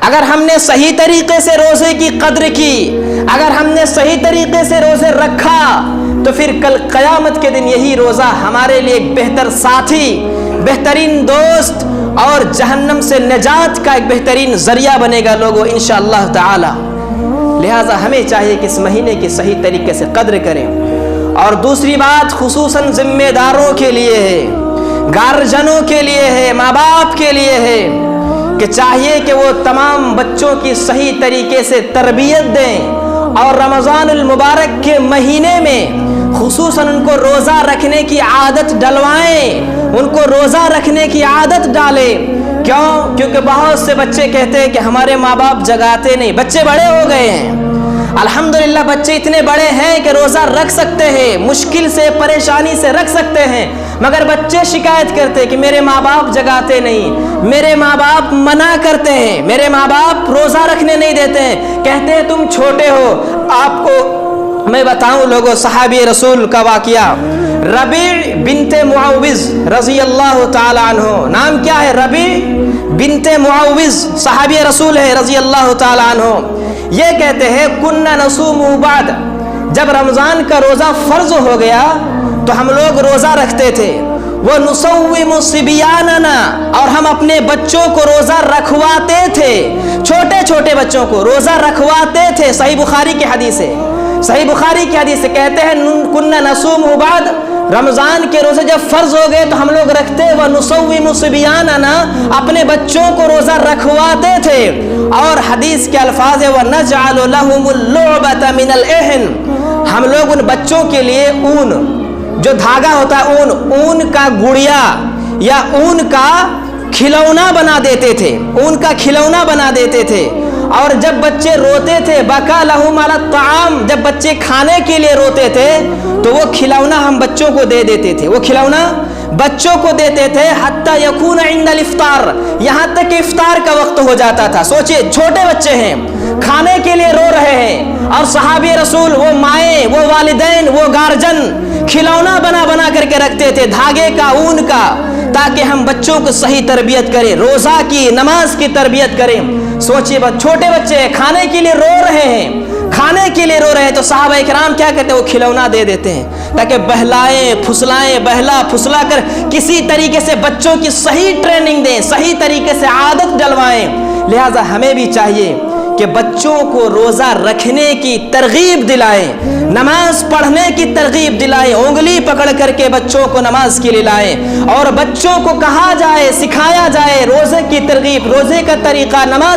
اگر ہم نے صحیح طریقے سے روزے کی قدر کی، اگر ہم نے صحیح طریقے سے روزے رکھا، تو پھر کل قیامت کے دن یہی روزہ ہمارے لیے ایک بہتر ساتھی، بہترین دوست اور جہنم سے نجات کا ایک بہترین ذریعہ بنے گا لوگوں انشاءاللہ تعالی۔ لہٰذا ہمیں چاہیے کہ اس مہینے کی صحیح طریقے سے قدر کریں۔ اور دوسری بات خصوصاً ذمہ داروں کے لیے ہے، گارجنوں کے لیے ہے، ماں باپ کے لیے ہے کہ چاہیے کہ وہ تمام بچوں کی صحیح طریقے سے تربیت دیں، اور رمضان المبارک کے مہینے میں خصوصاً ان کو روزہ رکھنے کی عادت ڈلوائیں، ان کو روزہ رکھنے کی عادت ڈالیں۔ کیوں؟ کیونکہ بہت سے بچے کہتے ہیں کہ ہمارے ماں باپ جگاتے نہیں۔ بچے بڑے ہو گئے ہیں، الحمدللہ بچے اتنے بڑے ہیں کہ روزہ رکھ سکتے ہیں، مشکل سے پریشانی سے رکھ سکتے ہیں، مگر بچے شکایت کرتے ہیں کہ میرے ماں باپ جگاتے نہیں، میرے ماں باپ منع کرتے ہیں، میرے ماں باپ روزہ رکھنے نہیں دیتے ہیں، کہتے ہیں تم چھوٹے ہو۔ آپ کو میں بتاؤں لوگوں، صحابی رسول کا واقعہ، ربیع بنت معوذ رضی اللہ تعالی عنہ، نام کیا ہے؟ ربیع بنت معوذ، صحابی رسول ہے رضی اللہ تعالی عنہ۔ یہ کہتے ہیں کننا نصوم بعد، جب رمضان کا روزہ فرض ہو گیا تو ہم لوگ روزہ رکھتے تھے، وہ نصوم صبیاننا، اور ہم اپنے بچوں کو روزہ رکھواتے تھے، چھوٹے چھوٹے بچوں کو روزہ رکھواتے تھے۔ صحیح بخاری کی حدیث ہے، صحیح بخاری کی حدیث سے کہتے ہیں کننا نصوم بعد، رمضان کے روزے جب فرض ہو گئے تو ہم لوگ رکھتے، وہ نصوم صبیاننا، اپنے بچوں کو روزہ رکھواتے تھے۔ اور حدیث کے الفاظ ہے وَنَجْعَلُ لَهُمُ اللُّعْبَةَ مِنَ الْإِحْنِ، ہم لوگ ان بچوں کے لیے اون، جو دھاگا ہوتا ہے اون کا گڑیا یا اون کا کھلونا بنا دیتے تھے، اون کا کھلونا بنا دیتے تھے۔ اور جب بچے روتے تھے بکا لہم علی الطعام، جب بچے کھانے کے لیے روتے تھے تو وہ کھلونا ہم بچوں کو دے دیتے تھے، وہ کھلونا بچوں کو دیتے تھے حتی یکون عند الافطار، یہاں تک کہ افطار کا وقت ہو جاتا تھا۔ سوچئے چھوٹے بچے ہیں، کھانے کے لیے رو رہے ہیں، اور صحابی رسول، وہ مائیں، وہ والدین، وہ گارجن کھلونا بنا بنا کر کے رکھتے تھے، دھاگے کا، اون کا، تاکہ ہم بچوں کو صحیح تربیت کریں، روزہ کی، نماز کی تربیت کریں۔ سوچئے چھوٹے بچے ہیں، کھانے کے لیے رو رہے ہیں، کھانے کے لیے رو رہے ہیں، تو صحابہ کرام کیا کہتے ہیں؟ وہ کھلونا دے دیتے ہیں تاکہ بہلائیں پھسلائیں، بہلا پھسلا کر کسی طریقے سے بچوں کی صحیح ٹریننگ دیں، صحیح طریقے سے عادت ڈلوائیں۔ لہٰذا ہمیں بھی چاہیے کہ بچوں کو روزہ رکھنے کی ترغیب دلائیں، نماز پڑھنے کی ترغیب دلائیں، انگلی پکڑ کر کے بچوں کو نماز کے لیے لائیں، اور بچوں کو کہا جائے، سکھایا جائے روزے کی ترغیب، روزے کا طریقہ، نماز